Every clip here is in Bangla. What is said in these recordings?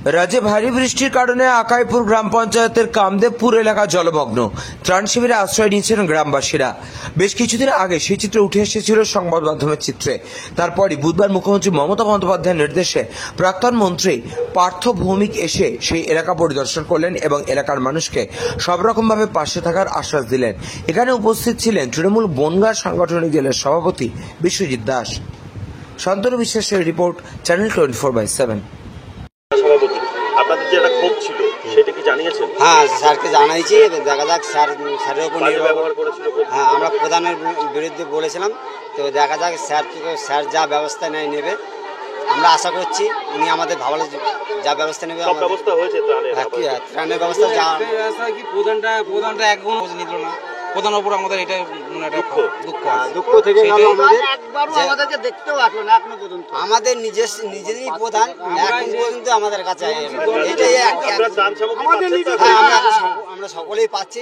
রাজ্যে ভারী বৃষ্টির কারণে আকাইপুর গ্রাম পঞ্চায়েতের কামদেবপুর এলাকা জলমগ্ন। ত্রাণ শিবিরে আশ্রয় নিয়েছিলেন গ্রামবাসীরা। বেশ কিছুদিন আগে সেই চিত্র উঠে এসেছিল সংবাদ মাধ্যমের চিত্রে। তারপরই বুধবার মুখ্যমন্ত্রী মমতা বন্দ্যোপাধ্যায়ের নির্দেশে প্রাক্তন মন্ত্রী পার্থ ভৌমিক এসে সেই এলাকা পরিদর্শন করলেন এবং এলাকার মানুষকে সব রকমভাবে পাশে থাকার আশ্বাস দিলেন। এখানে উপস্থিত ছিলেন তৃণমূল বনগাঁ সাংগঠনিক জেলার সভাপতি বিশ্বজিৎ দাস। শান্তনু বিশ্বাসের রিপোর্ট, চ্যানেল 24/7। আপনাদের যে একটা ক্ষোভ ছিল সেটা কি জানিয়েছেন? হ্যাঁ, স্যারকে জানাইছি। দেখা যাক স্যারের উপর ব্যবহার করেছিল। হ্যাঁ, আমরা প্রধানের বিরুদ্ধে বলেছিলাম, তো দেখা যাক স্যার যা ব্যবস্থা নেবে। আমরা আশা করছি উনি আমাদের ভালো যা ব্যবস্থা নেবে। সব ব্যবস্থা হয়েছে ত্রাণের ব্যবস্থা কি প্রধানটা একদম নিল না। প্রধানের উপর আমাদের এটা দুঃখ থেকে আমাদেরকে দেখতেও আসলো না এখনো পর্যন্ত। আমাদের নিজেরই প্রধান এখন পর্যন্ত আমাদের কাছে এটাই আমরা সকলেই পাচ্ছি।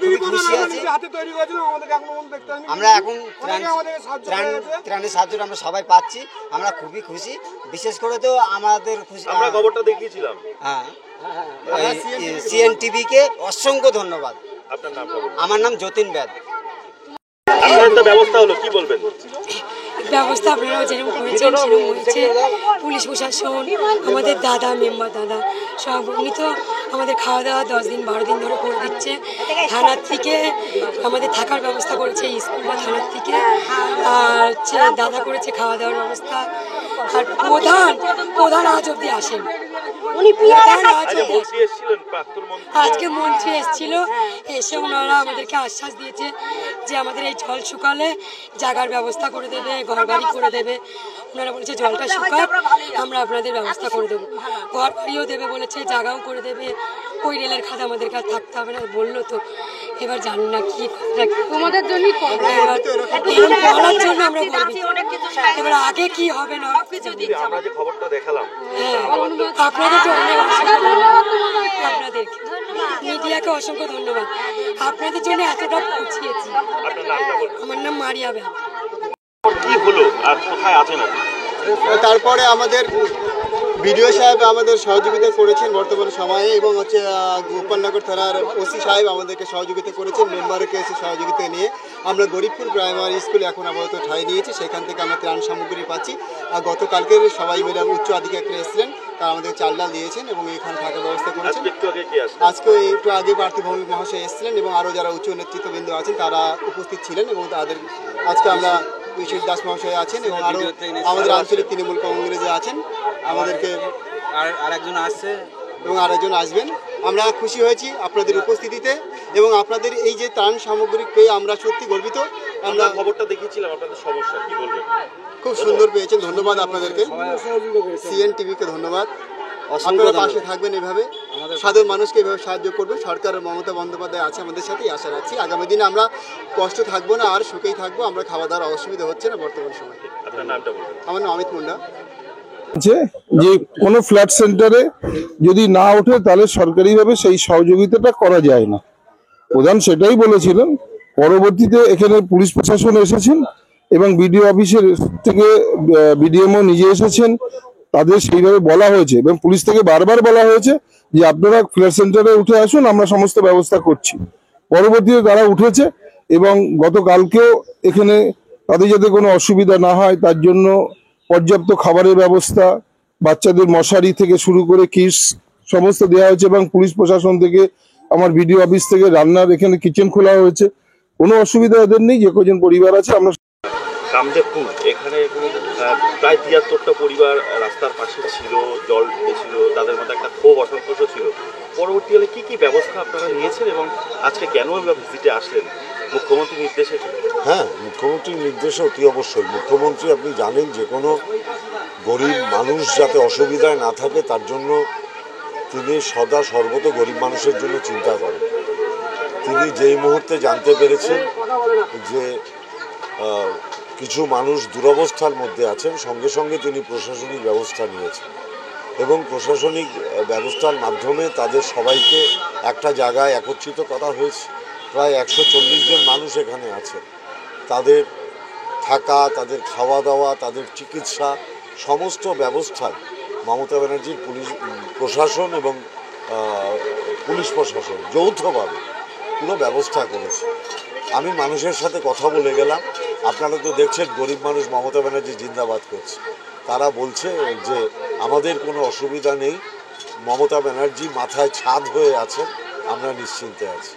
খুবই খুশি আছি। আমরা এখন ত্রাণের সাহায্য আমরা সবাই পাচ্ছি, আমরা খুবই খুশি। বিশেষ করে তো আমাদের খুশি, আমরা খবরটা দেখিয়েছিলাম। হ্যাঁ, CNTV কে অসংখ্য ধন্যবাদ। আপনার নামটা বলুন। আমার নাম যতীন ব্যাদ। আপনার ব্যবস্থা হলো, কি বলবেন? ব্যবস্থা আপনারাও যেরকম করেছেন সেরকম হয়েছে। পুলিশ প্রশাসন, আমাদের মেম্বার দাদা সব, উনি তো আমাদের খাওয়া দাওয়া 10 দিন 12 দিন ধরে করে দিচ্ছে। থানার থেকে আমাদের থাকার ব্যবস্থা করেছে, স্কুল বা থানার থেকে। আর দাদা করেছে খাওয়া দাওয়ার ব্যবস্থা। আর প্রধান আজ অব্দি আসেন। আজকে মন্ত্রী এসেছিল, এসে ওনারা আমাদেরকে আশ্বাস দিয়েছে যে আমাদের এই জল শুকালে জায়গার ব্যবস্থা করে দেবে, ঘর বাড়ি করে দেবে। ওনারা বলেছে জলটা শুকাক, আমরা আপনাদের ব্যবস্থা করে দেবো। ঘর বাড়িও দেবে বলেছে, জায়গাও করে দেবে। ওই রেলের খাত আমাদের কাছে থাকতে হবে না বললো। তো এবার জানি না কি তোমাদের জন্য বলার জন্য আমরা করবি। এবার আগে কি হবে না আমরা যে খবরটা দেখালাম, আপনাদেরকে অনেক আপনাদেরকে মিডিয়াকে অসংখ্য ধন্যবাদ। আপনাদের জন্য এতটা পৌঁছিয়েছি। আমার নাম মারিয়া ব্যাগ। কি হলো আর কোথায় আছেন আপনি? তারপরে আমাদের বিডিও সাহেব আমাদের সহযোগিতা করেছেন বর্তমান সময়ে, এবং গোপালনগর থানার ওসি সাহেব আমাদেরকে সহযোগিতা করেছেন। মেম্বারকে এসে সহযোগিতা নিয়ে আমরা গরিবপুর প্রাইমারি স্কুলে এখন আপাতত ঠাঁই নিয়েছি। সেখান থেকে আমরা ত্রাণ সামগ্রী পাচ্ছি। আর গতকালকে সবাই মিলে উচ্চ আধিকারিকরা এসেছিলেন, তারা আমাদের চাল ডাল দিয়েছেন এবং এখানে থাকার ব্যবস্থা করেছেন। আজকে একটু আগে পার্থ ভৌমিক মহাশয় এসেছিলেন এবং আরও যারা উচ্চ নেতৃত্ববৃন্দ আছেন তারা উপস্থিত ছিলেন। এবং তাদের আজকে আমরা বিশ্বজিৎ দাস মহাশয় আছেন এবং আরও আমাদের আঞ্চলিক তৃণমূল কংগ্রেসে আছেন, আমাদেরকে আরেকজন আসছে এবং আরেকজন আসবেন। আমরা খুশি হয়েছি আপনাদের উপস্থিতিতে এবং আপনাদের এই যে ত্রাণ সামগ্রী পেয়ে আমরা সত্যি গর্বিত। আমরা খবরটা দেখিয়েছিলাম, আপনাদের সমস্যা কি বলবেন? খুব সুন্দর পেয়েছেন, ধন্যবাদ আপনাদেরকে। CNTV-কে ধন্যবাদ। আপনারা পাশে থাকবেন, এভাবে সাধারণ মানুষকে এভাবে সাহায্য করবেন। সরকার মমতা বন্দ্যোপাধ্যায় আছে আমাদের সাথে, আশা রাখছি আগামী দিনে আমরা কষ্ট থাকবো না, আর সুখেই থাকবো। আমরা খাওয়া দাওয়ার অসুবিধা হচ্ছে না বর্তমান সময়। আপনার নামটা বলুন। আমার নাম অমিত মুন্ডা। যে কোনো ফ্ল্যাট সেন্টারে যদি না ওঠে তাহলে সরকারিভাবে সেই সহযোগিতাটা করা যায় না। প্রধান সেটাই বলেছিলেন। পরবর্তীতে এখানে পুলিশ প্রশাসন এসেছেন এবং বিডিও অফিসের থেকে BDMও নিজে এসেছেন। তাদের সেইভাবে বলা হয়েছে এবং পুলিশ থেকে বারবার বলা হয়েছে যে আপনারা ফ্ল্যাট সেন্টারে উঠে আসুন, আমরা সমস্ত ব্যবস্থা করছি। পরবর্তীতে তারা উঠেছে এবং গতকালকেও এখানে তাদের যাতে কোনো অসুবিধা না হয় তার জন্য পর্যাপ্ত খাবারের ব্যবস্থা, বাচ্চাদের মশারি থেকে শুরু করে কিটস সমস্ত দেওয়া হয়েছে এবং পুলিশ প্রশাসন থেকে আমার বিডিও অফিস থেকে রান্নার এখানে কিচেন খোলা হয়েছে। কোনো অসুবিধা এদের নেই। যে কজন পরিবার আছে আমরা কামদেবপুর, এখানে প্রায় 73টা পরিবার রাস্তার পাশে ছিল, জল ঢুকেছিল, তাদের মধ্যে একটা ক্ষোভ অসন্তোষ ছিল। পরবর্তীকালে কি কি ব্যবস্থা আপনারা নিয়েছেন এবং আজকে কেন ভিজিটে আসলেন? মুখ্যমন্ত্রীর নির্দেশে? হ্যাঁ, মুখ্যমন্ত্রীর নির্দেশে অতি অবশ্যই। মুখ্যমন্ত্রী আপনি জানেন যে কোনো গরিব মানুষ যাতে অসুবিধায় না থাকে তার জন্য তিনি সদা সর্বত গরিব মানুষের জন্য চিন্তা করেন। তিনি যেই মুহূর্তে জানতে পেরেছেন যে কিছু মানুষ দুরবস্থার মধ্যে আছেন, সঙ্গে সঙ্গে তিনি প্রশাসনিক ব্যবস্থা নিয়েছেন এবং প্রশাসনিক ব্যবস্থার মাধ্যমে তাদের সবাইকে একটা জায়গায় একত্রিত করা হয়েছে। প্রায় 140 জন মানুষ এখানে আছে। তাদের থাকা, তাদের খাওয়া দাওয়া, তাদের চিকিৎসা সমস্ত ব্যবস্থায় মমতা ব্যানার্জির প্রশাসন এবং পুলিশ প্রশাসন যৌথভাবে পুরো ব্যবস্থা করেছে। আমি মানুষের সাথে কথা বলে গেলাম, আপনারা তো দেখছেন গরিব মানুষ মমতা ব্যানার্জি জিন্দাবাদ করছে। তারা বলছে যে আমাদের কোনো অসুবিধা নেই, মমতা ব্যানার্জি মাথায় ছাদ হয়ে আছেন, আমরা নিশ্চিন্তে আছি।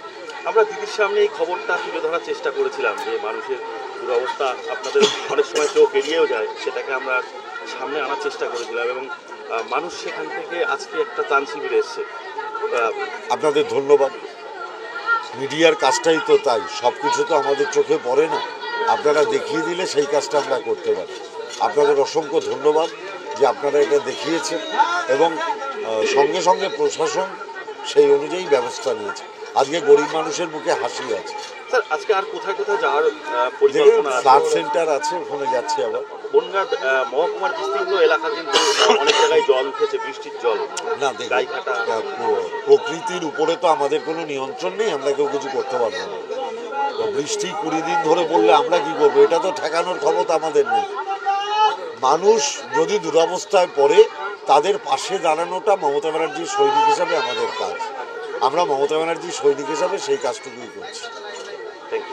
আমরা দিদির সামনে এই খবরটা তুলে ধরার চেষ্টা করেছিলাম যে মানুষের দুরবস্থা আপনাদের অনেক সময় চোখ এড়িয়েও যায়, সেটাকে আমরা সামনে আনার চেষ্টা করেছিলাম এবং মানুষ সেখান থেকে আজকে একটা ত্রাণ শিবিরে এসছে। আপনাদের ধন্যবাদ। মিডিয়ার কাজটাই তো তাই, সব কিছু তো আমাদের চোখে পড়ে না, আপনারা দেখিয়ে দিলে সেই কাজটা আমরা করতে পারি। আপনাদের অসংখ্য ধন্যবাদ যে আপনারা এটা দেখিয়েছেন এবং সঙ্গে সঙ্গে প্রশাসন সেই অনুযায়ী ব্যবস্থা নিয়েছে। আজকে গরিব মানুষের মুখে হাসি আছে। স্যার আজকে আর কোথায় কোথায় যাওয়ার পরিকল্পনা আছে? ফ্লাড সেন্টার আছে, ওখানে যাচ্ছি আবার। বন্যার মহকুমার বিস্তীর্ণ এলাকা কিন্তু অনেক জায়গায় জল উঠেছে, বৃষ্টির জল। না দেখুন, প্রকৃতির উপরে তো আমাদের কোনো নিয়ন্ত্রণ নেই, আমরা কেউ কিছু করতে পারবো না। বৃষ্টি 20 দিন ধরে পড়লে আমরা কি করবো, এটা তো ঠেকানোর ক্ষমতা আমাদের নেই। মানুষ যদি দুরবস্থায় পড়ে তাদের পাশে দাঁড়ানোটা মমতা ব্যানার্জির সৈনিক হিসাবে আমাদের কাজ। আমরা মমতা ব্যানার্জির সৈনিক হিসাবে সেই কাজটুকুই করছি।